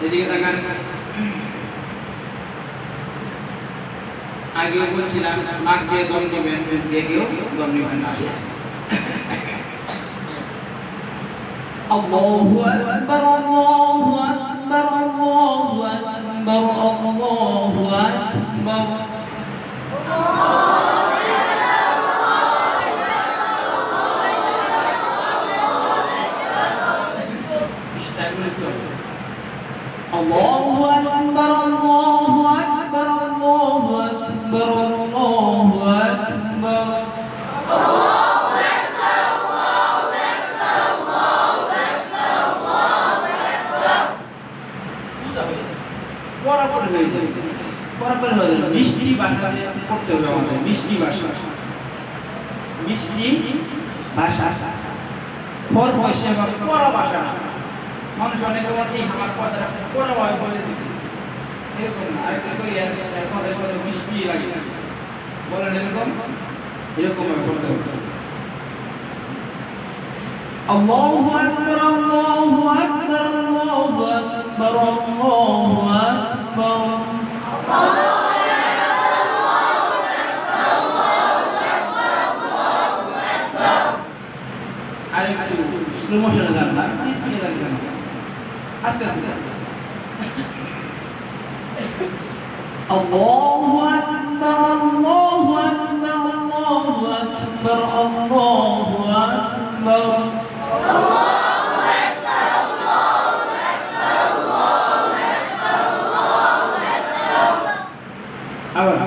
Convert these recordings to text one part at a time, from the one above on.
এদিকে তাকান। আগে বলছিলাম নাক দিয়ে দম নেবেন, দিয়ে দিয়েও দম নেবেন না। আল্লাহু আকবার, আল্লাহু আকবার, আল্লাহু আকবার, আল্লাহু আকবার। Allahu Akbar, Allahu Akbar, Allahu Akbar, Allahu Akbar. বরাবর হয়ে যাবে, বরাবর হয়ে যাবে। মিষ্টি ভাষা দিয়ে পড়তে হবে আমাদের, মিষ্টি ভাষা, মিষ্টি ভাষা, ফর ভাষা বা পড়া ভাষা না। মানুষ অনেকে এই আমার কথাটা পড়া বলে দিচ্ছে, এরকম না। আরেকটা কই কথার কথা মিষ্টি লাগে না, বলেন এরকম, এরকম পড়তে হবে। আল্লাহু আকবার, আল্লাহু আকবার, আল্লাহু আকবার, আল্লাহু আকবার। আরেকটু স্লো মোশনে যান না, স্পিডে যান কেন? আস্তে আস্তে। আল্লাহু আকবার, আল্লাহু আকবার, আল্লাহু আকবার, আল্লাহু আকবার। আবার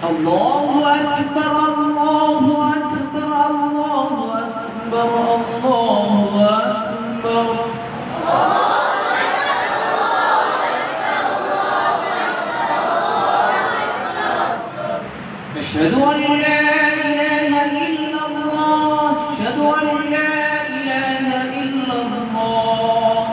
Allahu Akbar, Allahu Akbar, Allahu Akbar, Allahu Akbar. أشهد أن لا إله إلا الله، أشهد أن لا إله إلا الله.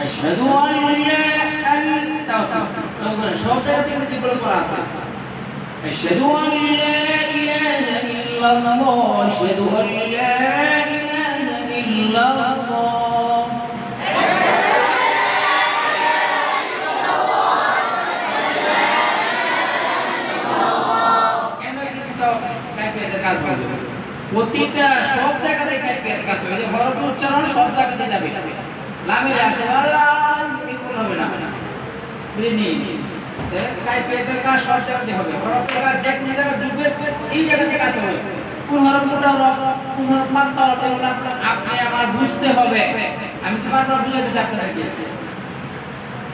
أشهد أن لا أشهد أن لا إله إلا الله، أشهد أن لا إله إلا الله. প্রতিটা সব জায়গাতে কাইফিয়াত কাজ হবে, যে হরফ উচ্চারণ সব জায়গাতে যাবে, লামের আসে এরকম হবে না, বুঝলি? কাইফিয়াতের কাজ সব জায়গাতে হবে, হরফের কাজ যে কোনো জায়গায় ঢুকবে, এই জায়গাতে কাজ হবে। কোন হরফ মোটা হরফ, কোন হরফ পাতলা হরফ, এগুলো আপনি আমার বুঝতে হবে। আমি তো বারবার বুঝাতে চাই আপনাদেরকে,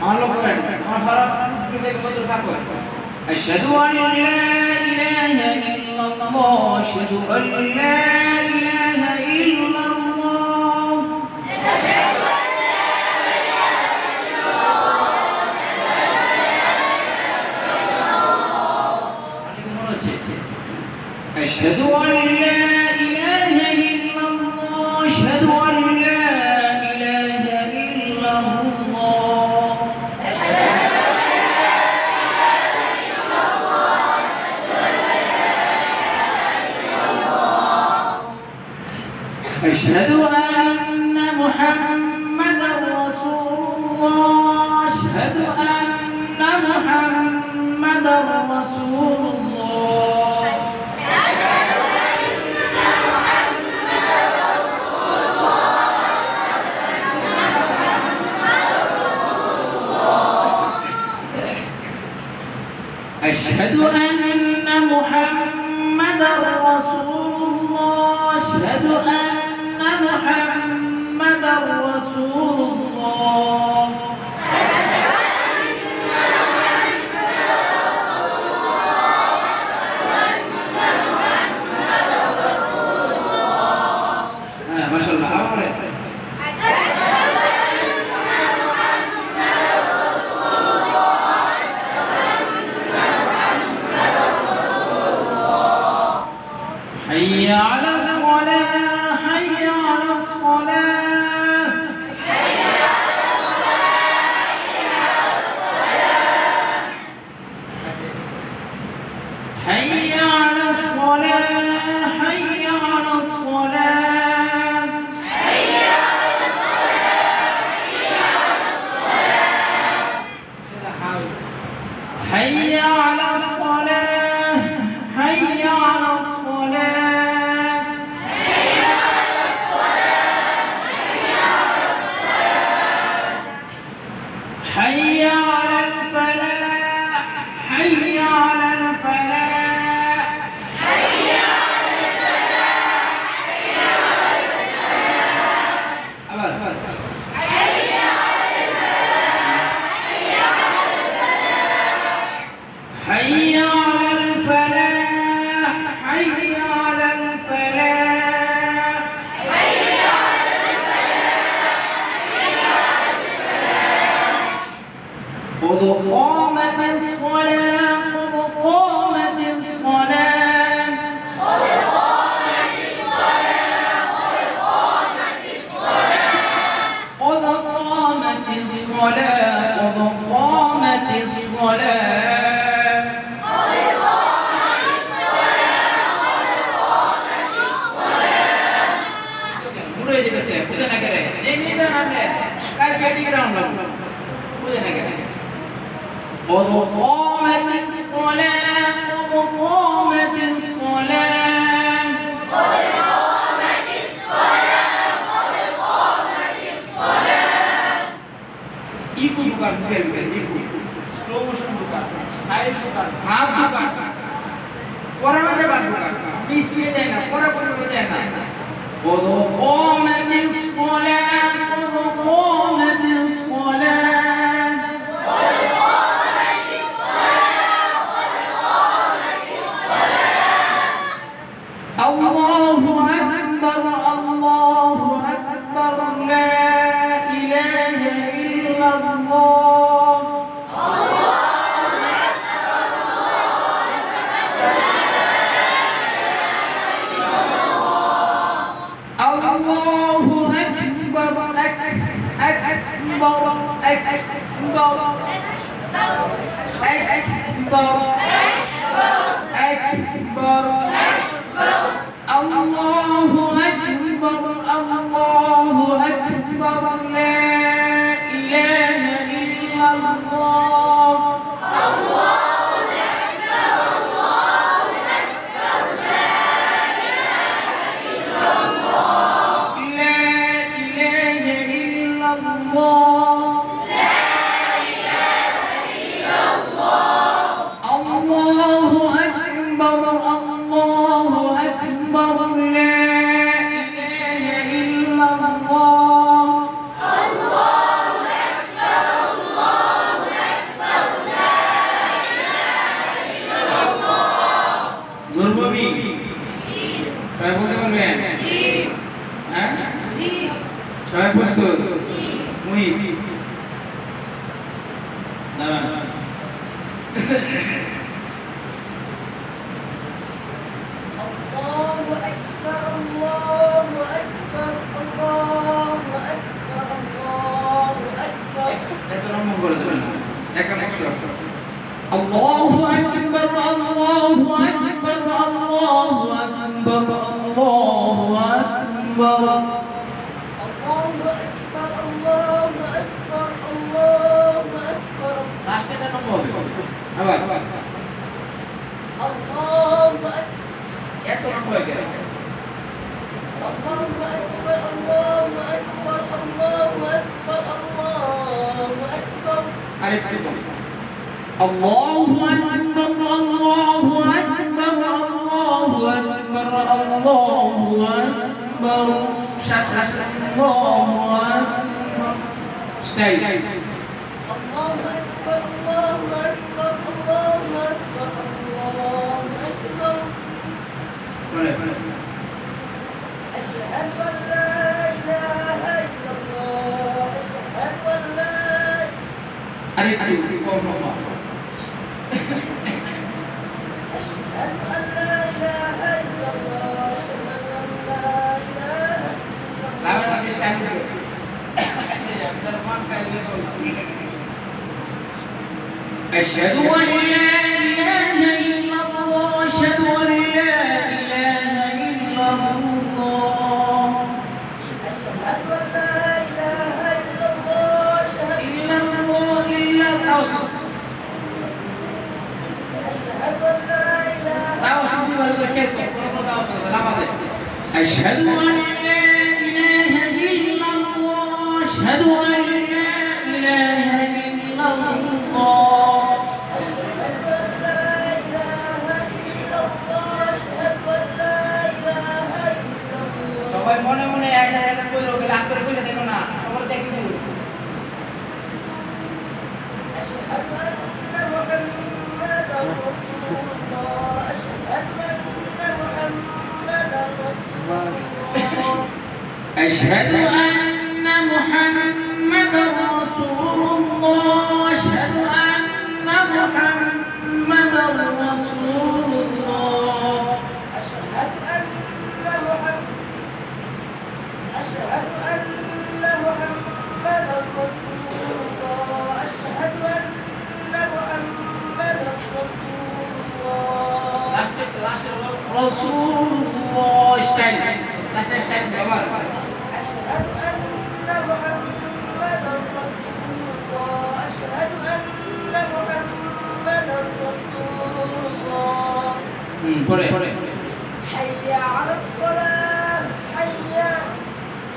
আমার লোক করেন, আমার হরফ বুঝতে কত থাকবে। أشهد أن لا إله إلا الله، أشهد أن لا إله إلا الله. أشهد أن لا إله إلا الله، أشهد أن لا إله إلا الله. أشهد أن محمدا رسول الله، أشهد أن محمدا رسول الله. أشهد أن محمدا رسول الله، أشهد أن محمدا رسول الله. ما شاء الله. حي على الصلاة، حي على الصلاة. قد قامت الصلاة قد قامت الصلاة قد قامت الصلاة قد قامت الصلاة قد قامت الصلاة বুঝে যেতেছে বুঝে না করে যে নিদান আপনি কাই ফেটি গ্রাউন্ড বুঝে না করে قد قامت الصلاة قد قامت الصلاة قد قامت الصلاة قد قامت الصلاة ইকো দোকান ফেলবে ইকো স্লো মোশন দোকান স্টাইল দোকান ভাব দোকান পরে মধ্যে বাদ দোকান আপনি স্পিডে যায় না পরে পরে যায় না قد قامت الصلاة قد قامت الصلاة قد قامت الصلاة قد قامت الصلاة الله أكبر الله أكبر لا إله إلا الله সবাই প্রস্তুত মুহিত দাঁড়ান আল্লাহু আকবার আল্লাহু আকবার আল্লাহু আকবার আল্লাহু আকবার এত নম্বর করে দেবেন একটা অক্ষর আল্লাহু আকবার আল্লাহু আকবার আল্লাহু আকবার আল্লাহু আকবার রাষ্ট্রটা নম্বর হবে আবার আল্লাহু আকবার এত নম্বর হয়ে গেল আল্লাহু আকবার আল্লাহু আকবার আল্লাহু আকবার আল্লাহু আকবার আরেকটু বলি আল্লাহু আকবার আল্লাহু আকবার আল্লাহু আকবার আল্লাহু আকবার শাবাশ আল্লাহু আকবার স্টাইল الله أكبر الله أكبر الله أكبر الله أكبر أشهد أن لا إله إلا الله أشهد أن لا أشهد أن لا إله إلا الله أشهد أن لا إله إلا الله أشهد أن لا إله إلا الله أشهد أن لا إله إلا الله أشهد أن لا إله إلا الله أشهد إلا الله إلا الله أشهد أن لا إله أشهد أن لا إله إلا الله أشهد أن لا إله إلا الله সবাই মনে মনে একসাথে কইলো গেলে আগ করে কইলে দেখো না সবার দেখি দিব আশহাদু আন্না মুহাম্মাদার রাসূলুল্লাহ আশহাদু আন্না মুহাম্মাদার রাসূলুল্লাহ আশহাদু আন্না মুহাম্মাদার রাসূলুল্লাহ আশহাদু محمدا رسول الله أشهد أن محمدا رسول الله أشهد أن محمدا رسول الله লাস্ট রাসূলুল্লাহ স্টাইল ব্যবহার أشهد أن محمدا رسول الله أشهد أن محمدا رسول الله পরে حي على الصلاة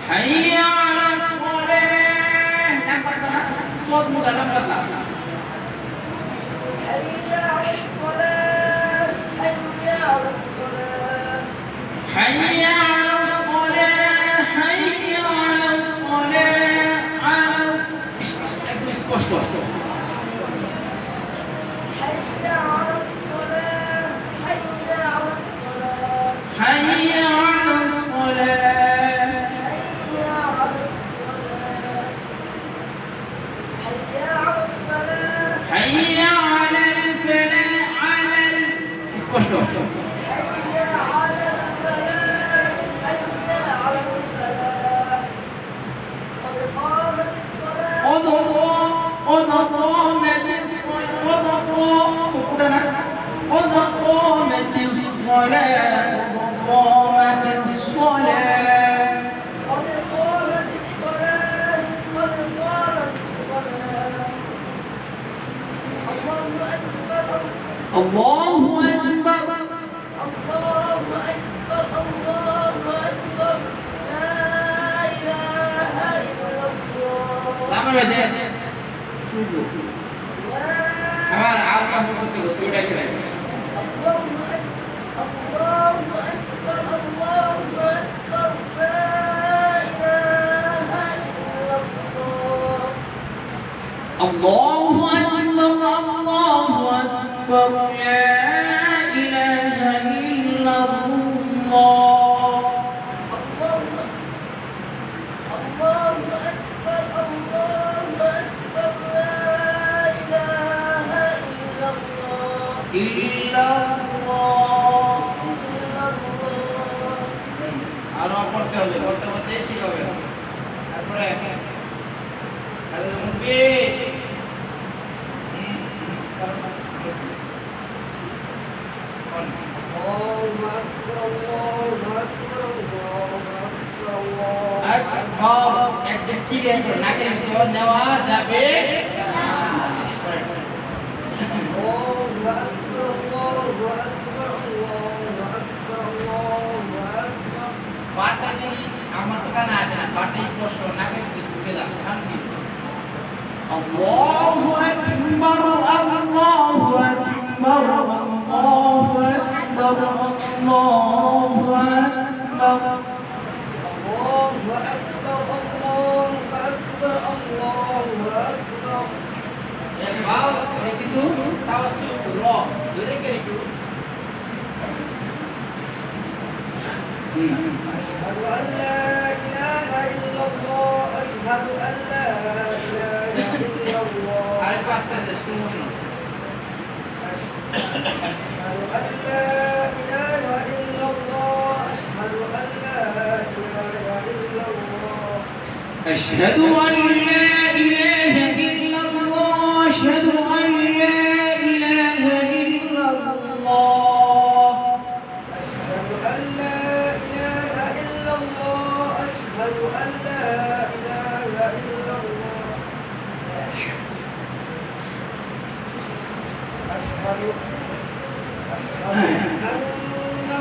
حي على الصلاة নাম্বার না صوت মুদা নাম্বার না حي على الصلاة حي على الصلاة حي على الصلاة حي على الصلاة على একটু স্পষ্ট حي على الصلاة حي على الصلاة حي على الصلاة حي على الصلاة حي على الفلاح حي على الفلاح على স্পষ্ট حي على الفلاح حي على الفلاح قد قامت الصلاة قد قامت الصلاة قد قامت الصلاة قامت الصلاة قد قامت الصلاة قد قامت الصلاة الله أكبر الله أكبر الله أكبر لا إله إلا الله আমার বাদে শুরু আমার আওয়াজ করতে করতে ওটা শুনে الله أكبر الله أكبر لا إله إلا الله الله أكبر الله أكبر لا إله إلا الله الله أكبر لا إله إلا الله إلا الله إلا الله আরো পড়তে হবে পড়তে পড়তে শিখাবে তারপরে আরে মুখে একজন ক্রিয়া করে নাকের ভিতর নেওয়া যাবে পাঠটা যদি আমার তো কানে আসে না পাঠটা স্পষ্ট নাকের ভিতরে ঢুকে যাচ্ছে শান্তি আল্লাহু আকবার আল্লাহু আকবার আল্লাহু আকবার আল্লাহু আকবার Wow, ini itu tawassul roh. Jadi kayak itu. أشهد أن لا إله إلا الله أشهد أن لا إله إلا الله Ada pas tadi slow motion. أشهد أن لا إله إلا الله أشهد أن لا إله إلا الله أشهد أن لا إله إلا الله أشهد أن لا إله إلا الله أشهد أن لا إله إلا الله أشهد أن لا إله إلا الله أشهد أن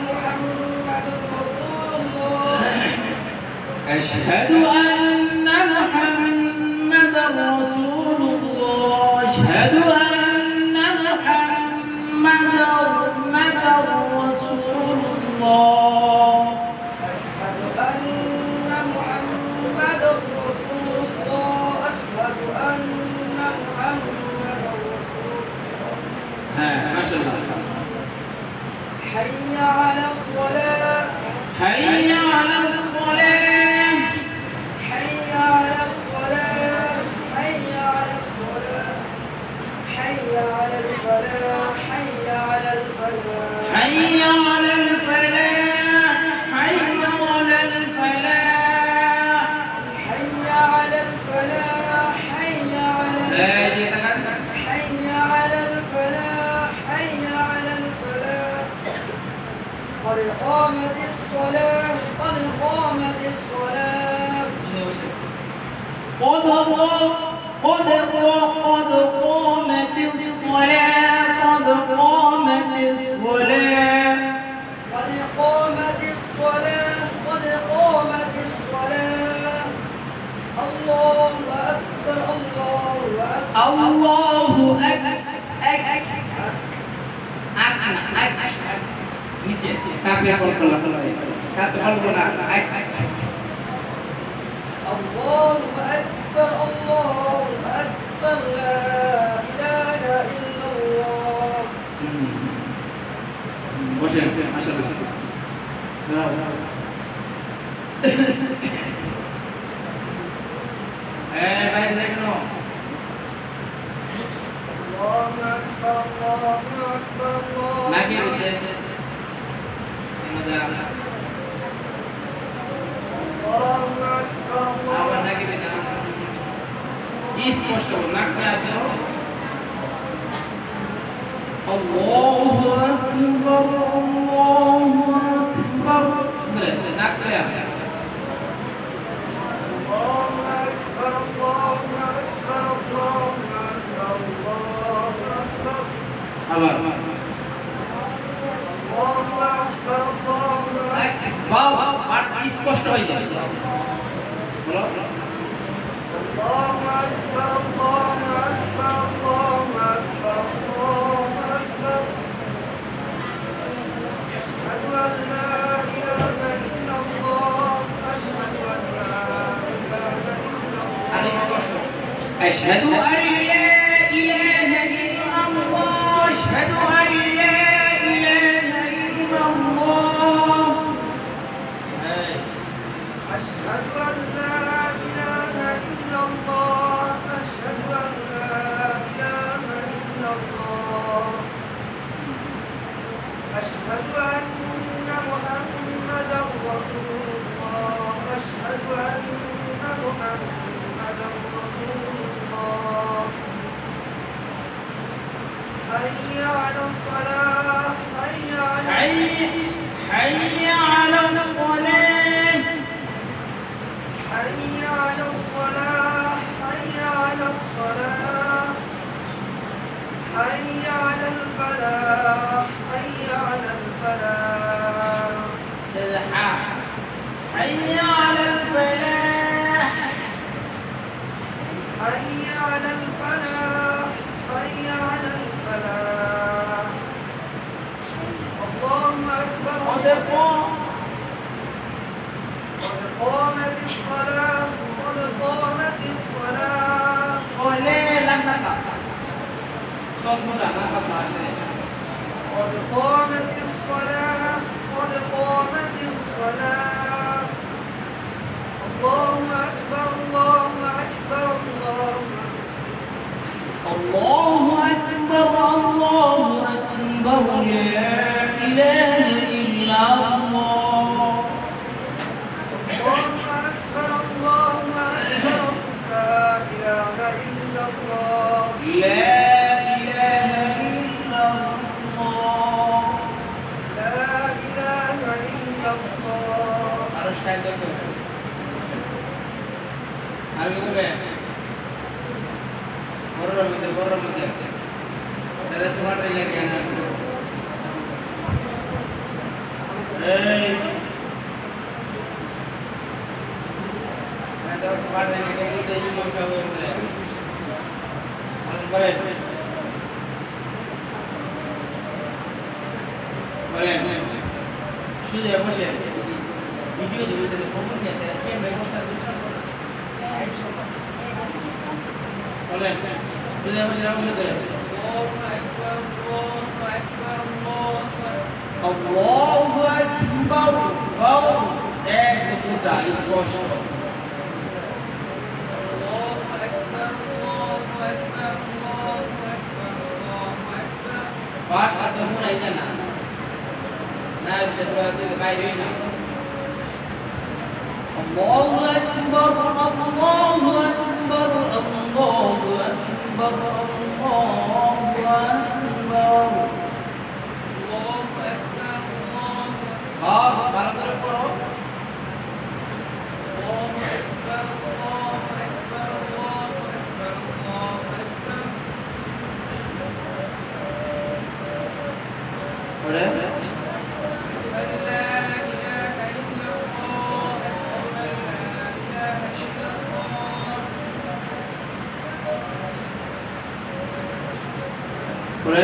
محمد رسول الله أشهد أن محمدا رسول الله أشهد أن محمدا رسول الله أشهد أن محمد رسول الله أشهد أن محمد رسول الله ما شاء الله حي على الصلاة حي على الصلاة حي على الصلاة حي على الصلاة قد قامت الصلاة قد قامت الصلاة قد قامت الصلاة قد قامت الصلاة الله أكبر الله أكبر الله أكبر নিচে কাপে ফল করলাম কাপে ফল না الله أكبر الله أكبر لا إله إلا الله বসেন আসলে দাঁড়াও বাইরে যাই কেন الله أكبر الله أكبر الله নাকি বলতে মজা الله أكبر আবার الله নাকি না স্পষ্ট নাক করে আসতে হবে আল্লাহু আকবার আল্লাহু আকবার নাক করে আসতে الله أكبر الله أكبر الله أكبر الله أكبر আবার الله أكبر الله أكبر বাবা পাঠ স্পষ্ট হয়ে যায় বলো الله أكبر الله أكبر الله أكبر الله أكبر أشهد أن لا إله إلا الله أشهد أن لا إله إلا আর الله স্পষ্ট أشهد أن لا إله إلا الله أشهد أن لا إله إلا الله أشهد أن لا إله إلا الله أشهد أن لا إله إلا الله أشهد أن محمدا رسول الله أشهد أن محمدا رسول الله حي على الصلاة حي على حي على الصلاة حي على الصلاة حي على الصلاة حي على الفلاح حي على الفلاح حي على الفلاح حي على الفلاح حي على الفلاح اللهم أكبر قد قام قد قامت الصلاة قد قامت الصلاة صلاة لم تقع صوت مدى لم تقع قد قامت الصلاة قد قامت الصلاة الله أكبر الله أكبر الله أكبر الله أكبر لا إله إلا الله الله أكبر الله أكبر لا إله إلا الله لا إله إلا الله لا إله إلا الله আরো স্টাইল দেখো আর কি হবে বড়র মধ্যে তাহলে তোমার লাগে না এই এটা তোমার লাগে দেখতে এই লোকটা হয়ে বলে বলেন শুধু বসে ভিডিও দিতে খবর নিয়েছে কে ব্যবস্থা দুষ্টান বলেন শুধু বসে রাখুন ধরে আল্লাহু আকবার বাউ এক দুটা স্পষ্ট পাঁচ কত মনে হয় না না এটা বাইরে না الله أكبر الله أكبر الله أكبر الله أكبر ভালো করে পড়ো الله أكبر الله أكبر পরে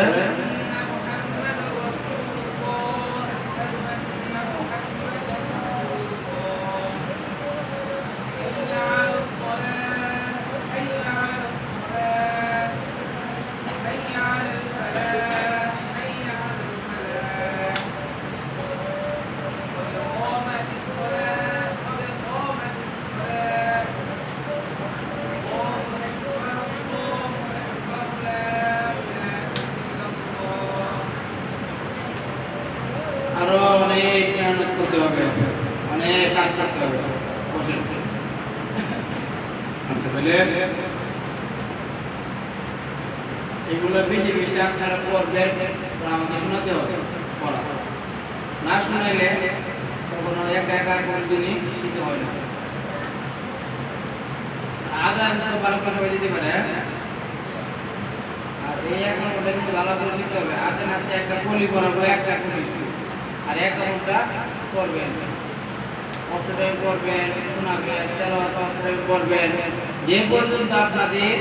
আরো অনেক মেহনত করতে হবে, অনেক কাজ করতে হবে। বসেন। আচ্ছা তাহলে এগুলো বেশি বেশি আপনারা পড়বেন, আমাকে শোনাতে হবে। পড়া না শোনাইলে কখনো একা একা কোনদিনই শিখতে হয় না। আজান তো ভালো করে সবাই দিতে পারে, আর এই এক নম্বরটা কিন্তু ভালো করে শিখতে হবে। আজান আছে একটা কলি পড়াবো, একটা কলি আর এক নম্বরটা করবেন, অবশ্যই করবেন, শোনাবেন, তেলাওয়াত অবশ্যই করবেন। যে পর্যন্ত আপনাদের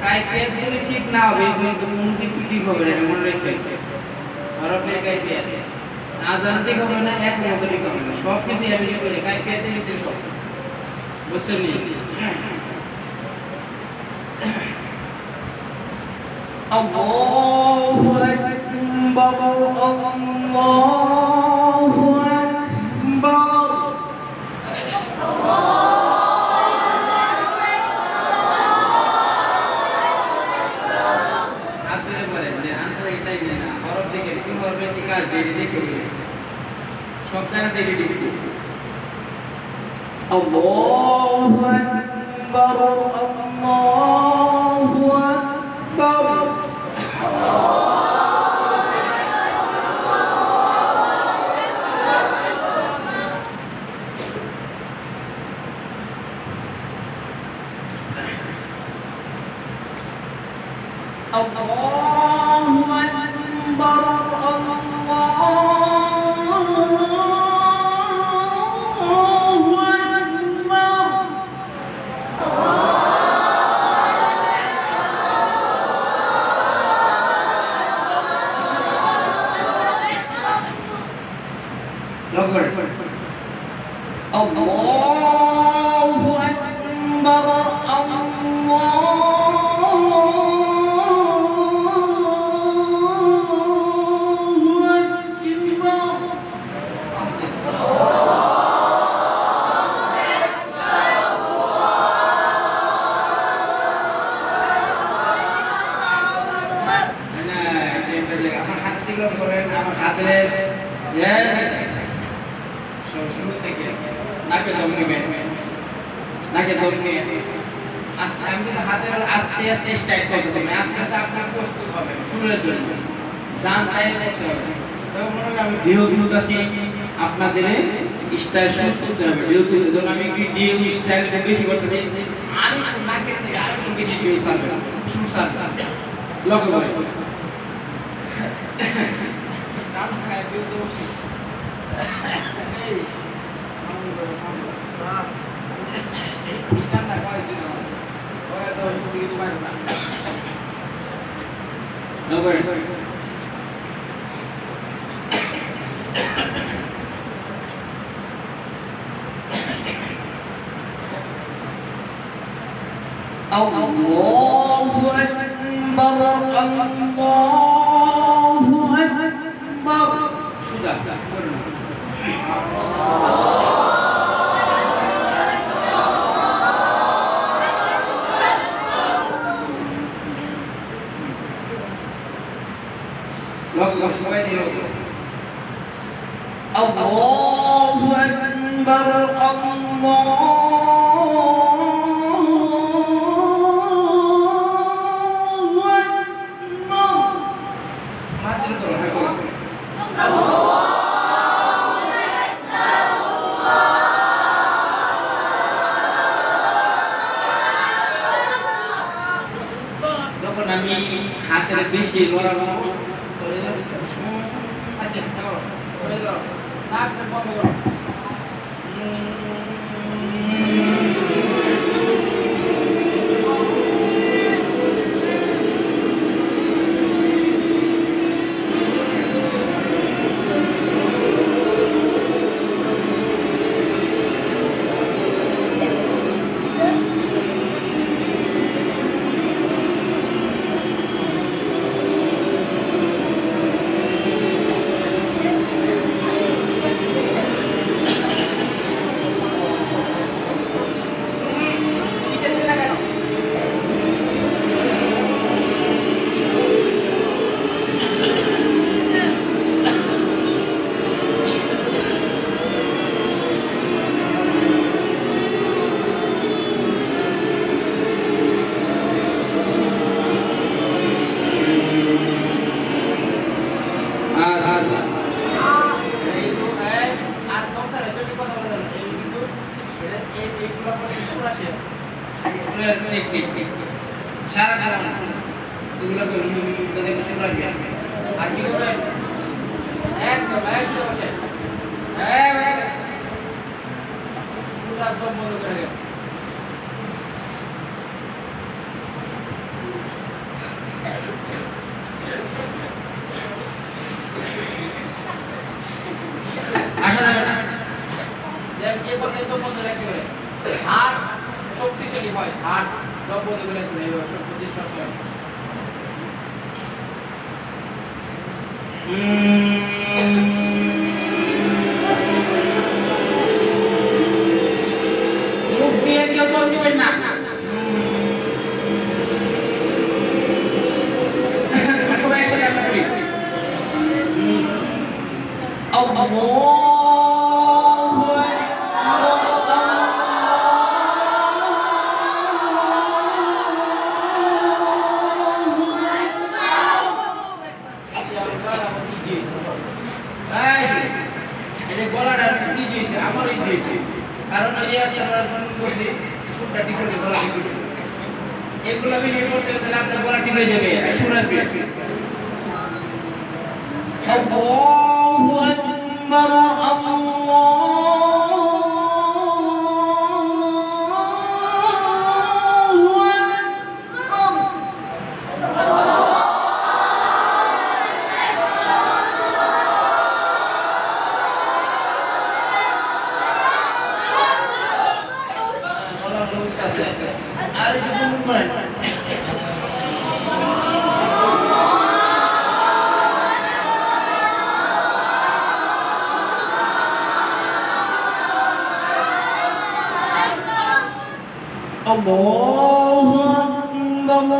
কাইফিয়ত যদি ঠিক না হবে কিন্তু কোনো কিছু ঠিক হবে না, মনে রাখবেন। হরফের কাইফিয়ত আজান ঠিক হবে না, এক নম্বর ঠিক হবে না, সব কিছু আমি করে কাইফিয়তের ভিতরে সব, বুঝছেন নি? আল্লাহু আকবার, আল্লাহু আকবার। আপনারা বলেন যে আনসার এটাই না, হরফ দেখে কোন হরফে ঠিক আসবে এটা দেখে সব জায়গা থেকে দেখি। আল্লাহু আকবার, আল্লাহু আকবার। Allahu Akbar, Allahu Akbar. Allahu Akbar, শুরু থেকে নাকে দম নেবেন, নাকে দম নিয়ে আস্তে আমি কিন্তু হাতের আস্তে আস্তে স্টাইল করতে হবে, আস্তে আস্তে আপনার প্রস্তুত হবে শুরুর জন্য, ডান সাইড করতে হবে। তখন মনে হয় আমি ঢেউ তুলতেছি, আপনাদের স্টাইল শুরু করতে হবে। ঢেউ তুলতে যখন আমি কি ঢেউ স্টাইলটা বেশি করতে দিই, আর নাকের থেকে আর একটু বেশি ঢেউ ছাড়বে, সুর ছাড়বে, লক্ষ্য করে ডান খায় ঢেউ তো Allahu Akbar, Allahu Akbar. Sudah, Logo, সবাই দিল। Allahu Akbar, Allahu Akbar. Mati করো, হ্যাঁ করো। যখন আমি হাতের বেশি লড়াবো, আচ্ছা করো, করে দাও, নাক বন্ধ করো। সুরের টেকনিক সারা জীবন এগুলোকে যদি কিছু রাখবে আর কি করে একদম শুরু হচ্ছে পুরা দম বন্ধ করে গেল আসা যাবে না যে কথাই দম বন্ধ রাখতে পারে হাত শক্তিশালী হয় হাত দম বন্ধ করে রাখতে হবে শক্তি সবসময় মুখ দিয়ে কেউ দম দিবেন না সবাই একসাথে আমরা করি গলাটা কি দিয়েছে আমারই দিয়েছে কারণ ওই আমরা ফোন করছি সুরটা ঠিক করে গলা ঠিক করছে এগুলো আমি নিয়ে করতে গেলে আপনার গলা ঠিক হয়ে যাবে সুরের বেশি আল্লাহু আকবার আর একটু বলুন করেন Allahu Akbar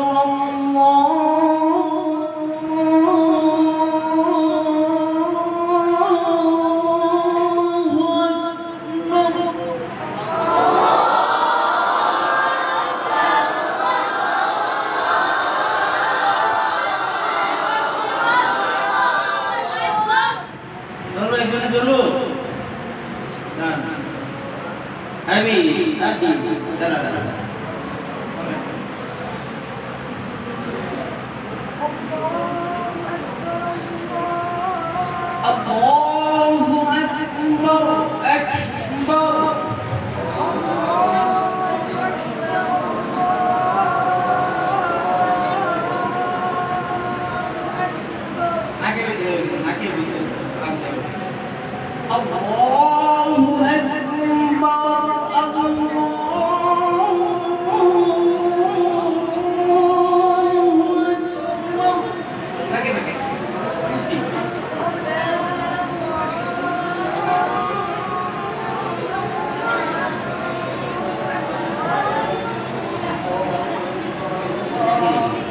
ধরো একজনে ধরো না আমি দাঁড়া Allahu Akbar নাকে দিতে Allahu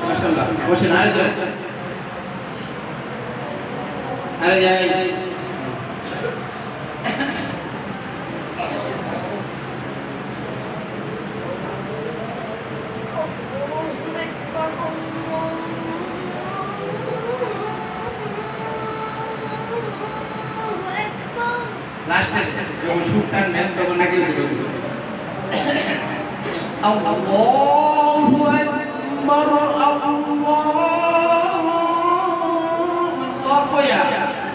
মাশাআল্লাহ বসেন আরে যাই লাস্টে যখন সুরটা নেন তখন নাকি দিতে আল্লাহু আকবার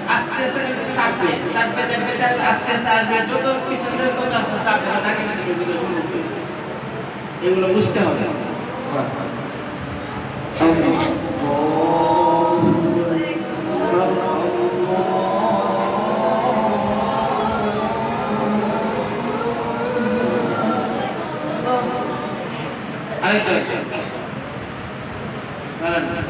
আস্তে আস্তে চাপবে আস্তে আস্তে যত পিছনে তত আস্তে চাপবে নাকি দিতে শুরু এগুলো বুঝতে হবে আরেকটা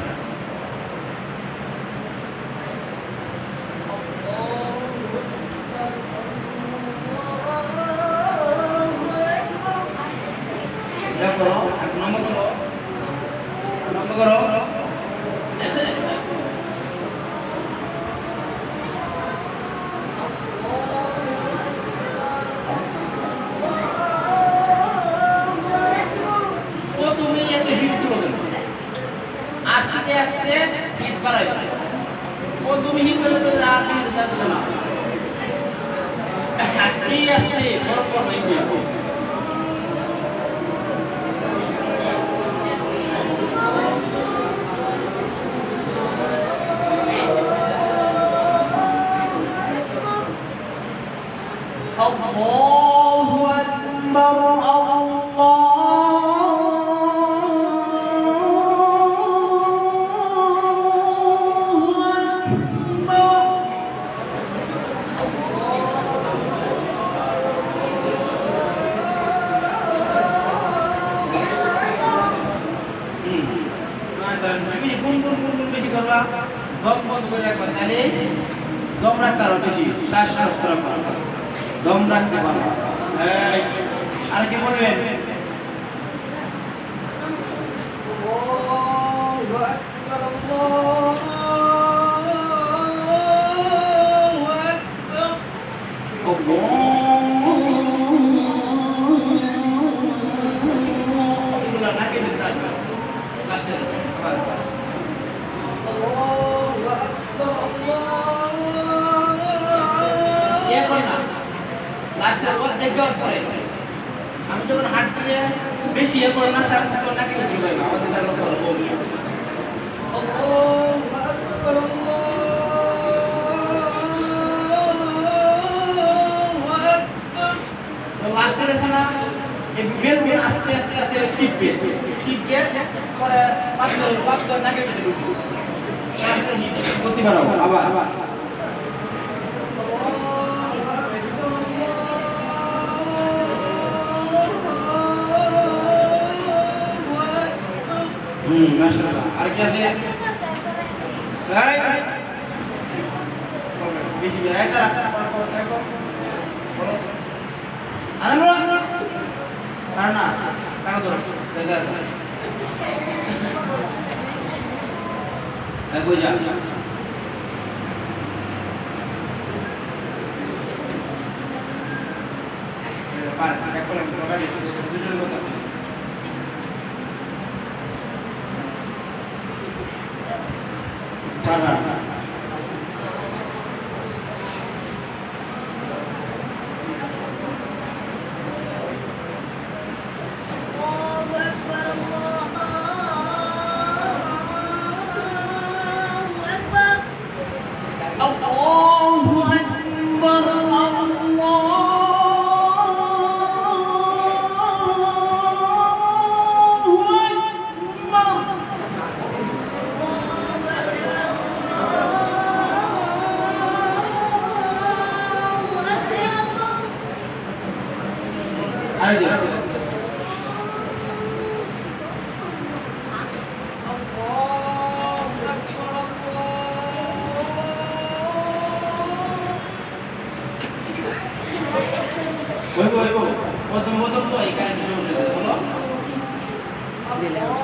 দেখো নম্বর করো তুমি এত হিট দিলো কেন আস্তে আস্তে হিট বাড়াই ও তুমি হিট করলে তো আর হিট যাবে না আস্তে আস্তে বড় বড় হয়ে গুনগুন বেশি করবা, দম বন্ধ করে রাখবা, তাহলে দম রাখতে আরো বেশি, শ্বাস রাখতে পারবা, দম রাখতে পারবা। এই আর কি বলবেন? الله أكبر الله أكبر এগুলো নাকে দিতে আসবে, লাস্টে আবার الله أكبر ইয়ে কর الله না, লাস্টের অর্ধেক দেওয়ার পরে আমি যখন হাত দিয়ে বেশি ইয়ে করে না স্যার, তখন নাকে দিতে পারবো, আমাদের তার লোক করবো। الله أكبر الله أكبر তো লাস্টের আছে না, এই বেলুন আস্তে আস্তে আস্তে চিপবে, চিপবে পরে পাঁচ নাকে দিতে ঢুকবে, লাস্টে হিট করতে পারো আবার। মাশাআল্লাহ। আর কি আছে? এই বেশি এই তারা দেখো বলো আরে বলো আর না কানো ধরো দেখা এই কই যা পার এক করে মোবাইল দুজন কথা আছে পার আরে দিও ওই প্রথম তো এই কারণে সমস্যা বলো Del house.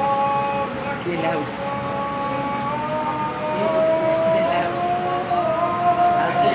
Del house. Del house. আচ্ছা